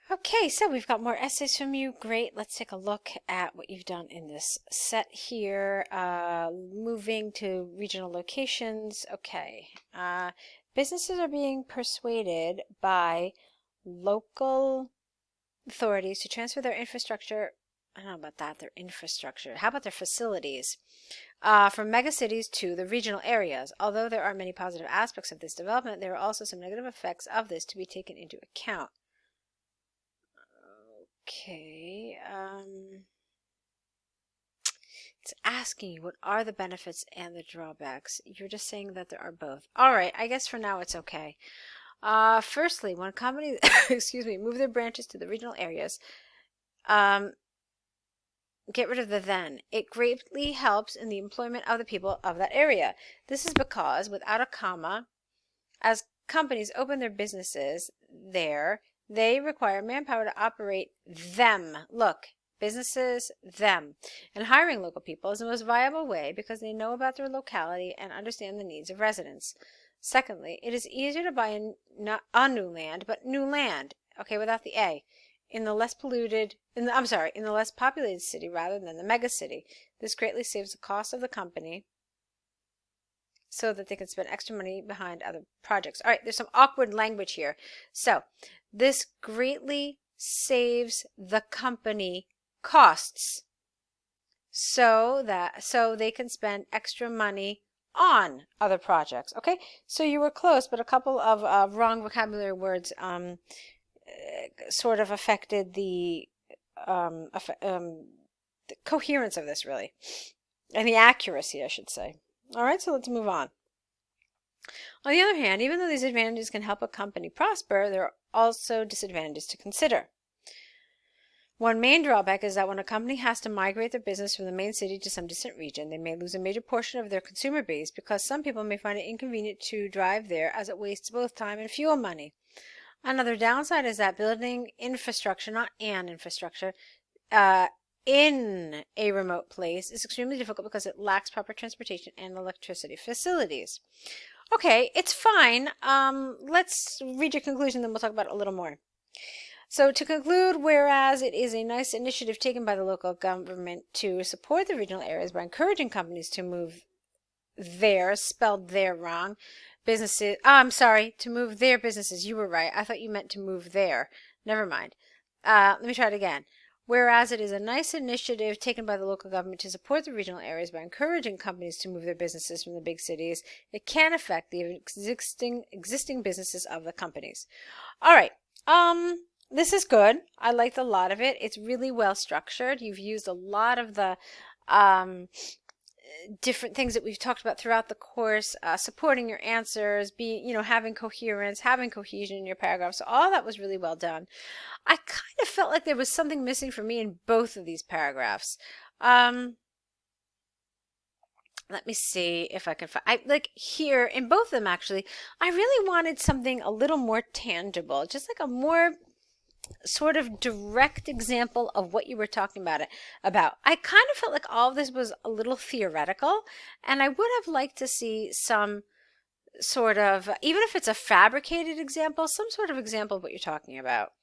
Okay, so we've got more essays from you. Great. Let's take a look at what you've done in this set here. Moving to regional locations. Okay. Businesses are being persuaded by local authorities to transfer their infrastructure. I don't know about that, their infrastructure. How about their facilities? From megacities to the regional areas. Although there are many positive aspects of this development, there are also some negative effects of this to be taken into account. Okay, it's asking you what are the benefits and the drawbacks. You're just saying that there are both. All right, I guess for now it's okay. Firstly, when companies, excuse me, move their branches to the regional areas, get rid of the then. It greatly helps in the employment of the people of that area. This is because without a comma, as companies open their businesses there, they require manpower to operate them. Look, businesses, them. And hiring local people is the most viable way because they know about their locality and understand the needs of residents. Secondly, it is easier to buy a new land, but new land, okay, without the A, in the less polluted, in the less populated city rather than the megacity. This greatly saves the cost of the company so that they can spend extra money behind other projects. All right, there's some awkward language here. So this greatly saves the company costs so they can spend extra money on other projects. Okay, so you were close, but a couple of wrong vocabulary words sort of affected the coherence of this, really, and the accuracy, I should say. All right, so let's move on. On the other hand, even though these advantages can help a company prosper, there are also disadvantages to consider. One main drawback is that when a company has to migrate their business from the main city to some distant region, they may lose a major portion of their consumer base because some people may find it inconvenient to drive there as it wastes both time and fuel money. Another downside is that building infrastructure, not an infrastructure, in a remote place is extremely difficult because it lacks proper transportation and electricity facilities. Okay, it's fine. Let's read your conclusion, then we'll talk about it a little more. So to conclude, whereas it is a nice initiative taken by the local government to support the regional areas by encouraging companies to move there, spelled there wrong, businesses, I'm sorry, to move their businesses. You were right. I thought you meant to move there. Never mind. Let me try it again. Whereas it is a nice initiative taken by the local government to support the regional areas by encouraging companies to move their businesses from the big cities, it can affect the existing businesses of the companies. All right. This is good. I liked a lot of it. It's really well structured. You've used a lot of the different things that we've talked about throughout the course, supporting your answers, having coherence, having cohesion in your paragraphs. So all that was really well done. I kind of felt like there was something missing for me in both of these paragraphs. Let me see if I can find, like here in both of them actually, I really wanted something a little more tangible, just like a more sort of direct example of what you were talking about I kind of felt like all of this was a little theoretical, and I would have liked to see some sort of, even if it's a fabricated example, some sort of example of what you're talking about.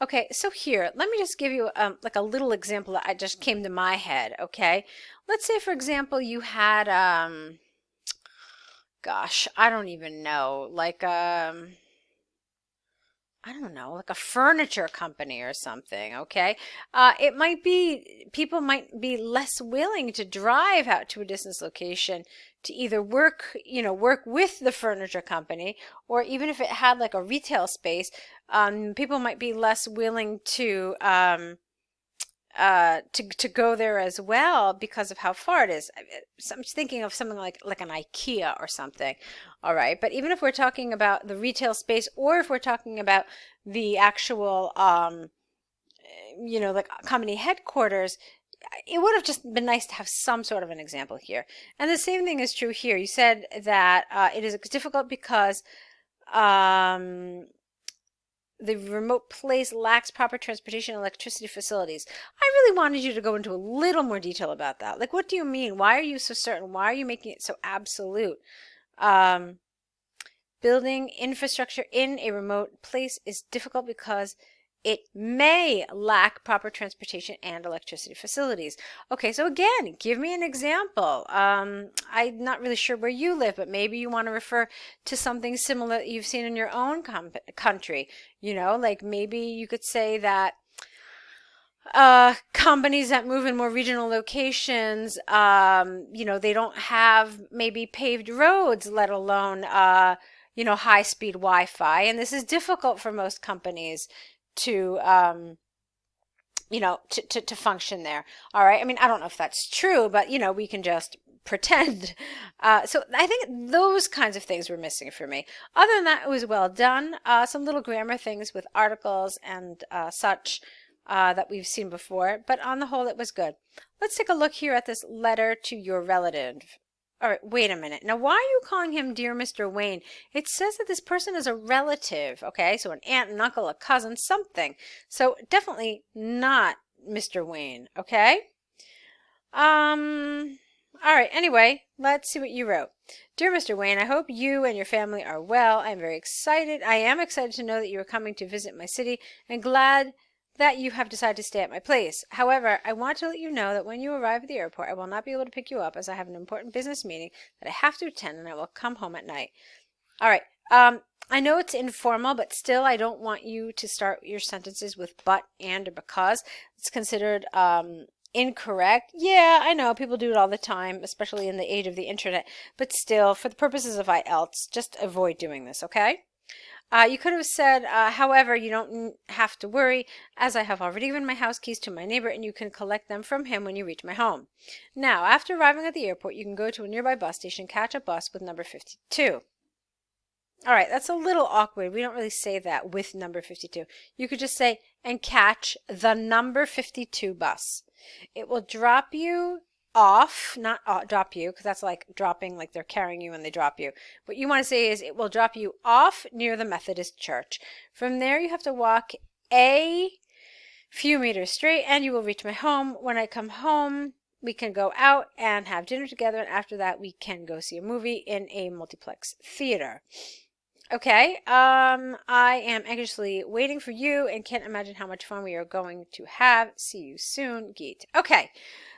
Okay, so here, let me just give you like a little example that I just came to my head, okay? Let's say, for example, you had, gosh, I don't even know, like, I don't know, like a furniture company or something, okay? It might be, people might be less willing to drive out to a distance location to either work with the furniture company, or even if it had like a retail space, people might be less willing to go there as well because of how far it is. So I'm just thinking of something like an IKEA or something. All right, but even if we're talking about the retail space, or if we're talking about the actual like company headquarters, it would have just been nice to have some sort of an example here. And the same thing is true here. You said that it is difficult because the remote place lacks proper transportation and electricity facilities. I really wanted you to go into a little more detail about that. Like, what do you mean? Why are you so certain? Why are you making it so absolute? Building infrastructure in a remote place is difficult because It may lack proper transportation and electricity facilities. Okay, so again, give me an example. I'm not really sure where you live, but maybe you want to refer to something similar that you've seen in your own country. You know, like maybe you could say that companies that move in more regional locations, you know, they don't have maybe paved roads, let alone, you know, high-speed Wi-Fi. And this is difficult for most companies to, you know, to function there. All right. I mean, I don't know if that's true, but, you know, we can just pretend. So I think those kinds of things were missing for me. Other than that, it was well done. Some little grammar things with articles and such that we've seen before, but on the whole, it was good. Let's take a look here at this letter to your relative. All right, wait a minute. Now, why are you calling him Dear Mr. Wayne? It says that this person is a relative, okay? So an aunt, an uncle, a cousin, something. So definitely not Mr. Wayne, okay? All right, anyway, let's see what you wrote. Dear Mr. Wayne, I hope you and your family are well. I'm very excited. I am excited to know that you are coming to visit my city and glad that you have decided to stay at my place. However, I want to let you know that when you arrive at the airport, I will not be able to pick you up as I have an important business meeting that I have to attend and I will come home at night. All right. I know it's informal, but still I don't want you to start your sentences with but, and, or because. It's considered incorrect. Yeah, I know people do it all the time, especially in the age of the internet, but still, for the purposes of IELTS, just avoid doing this, okay? You could have said, however, you don't have to worry, as I have already given my house keys to my neighbor and you can collect them from him when you reach my home. Now, after arriving at the airport, you can go to a nearby bus station, catch a bus with number 52. All right, that's a little awkward. We don't really say that with number 52. You could just say, and catch the number 52 bus. It will drop you off, not drop you, because that's like dropping, like they're carrying you when they drop you. What you want to say is it will drop you off near the Methodist church. From there, you have to walk a few meters straight and you will reach my home. When I come home, we can go out and have dinner together, and after that, we can go see a movie in a multiplex theater. Okay, I am anxiously waiting for you and can't imagine how much fun we are going to have. See you soon, Geet. Okay,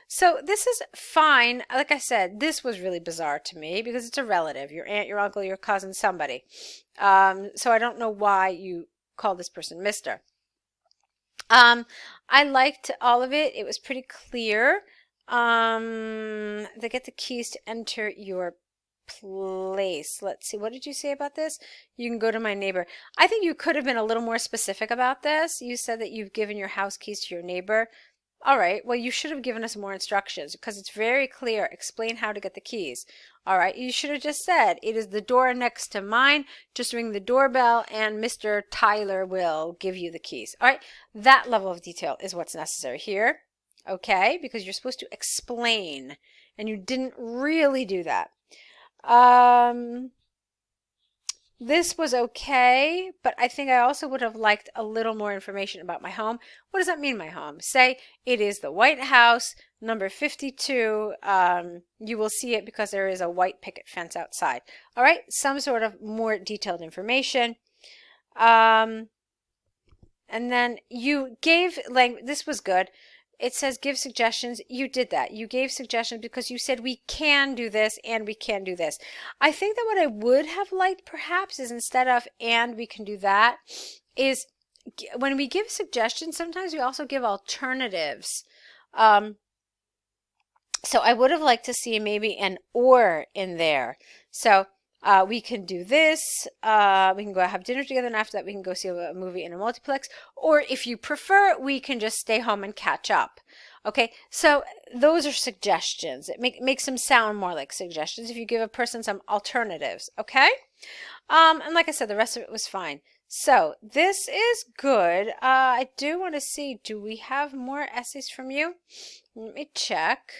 so this is fine. Like I said, this was really bizarre to me because it's a relative, your aunt, your uncle, your cousin, somebody. So I don't know why you call this person Mr. I liked all of it. It was pretty clear. They get the keys to enter your place. Let's see. What did you say about this? You can go to my neighbor. I think you could have been a little more specific about this. You said that you've given your house keys to your neighbor. All right. Well, you should have given us more instructions because it's very clear. Explain how to get the keys. All right. You should have just said, it is the door next to mine. Just ring the doorbell and Mr. Tyler will give you the keys. All right. That level of detail is what's necessary here. Okay. Because you're supposed to explain and you didn't really do that. This was okay, but I think I also would have liked a little more information about my home. What does that mean, my home? Say it is the White House, number 52. You will see it because there is a white picket fence outside. All right, some sort of more detailed information. And then you gave language. This was good. It says give suggestions. You did that. You gave suggestions because you said we can do this and we can do this. I think that what I would have liked perhaps is instead of and we can do that is when we give suggestions, sometimes we also give alternatives. So I would have liked to see maybe an or in there. So we can do this, we can go have dinner together, and after that we can go see a movie in a multiplex, or if you prefer, we can just stay home and catch up. Okay, so those are suggestions. It makes them sound more like suggestions if you give a person some alternatives, okay? And like I said, the rest of it was fine. So this is good. I do want to see, do we have more essays from you? Let me check.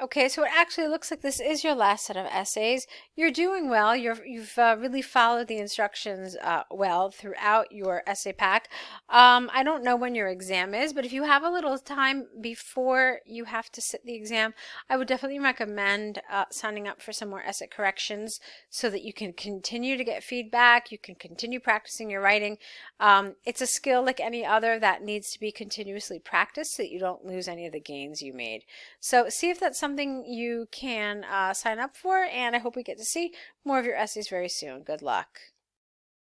Okay, so it actually looks like this is your last set of essays. You're doing well. You've really followed the instructions well throughout your essay pack. I don't know when your exam is, but if you have a little time before you have to sit the exam, I would definitely recommend signing up for some more essay corrections so that you can continue to get feedback. You can continue practicing your writing. It's a skill like any other that needs to be continuously practiced so that you don't lose any of the gains you made. So see if that's something you can sign up for, and I hope we get to see more of your essays very soon. Good luck.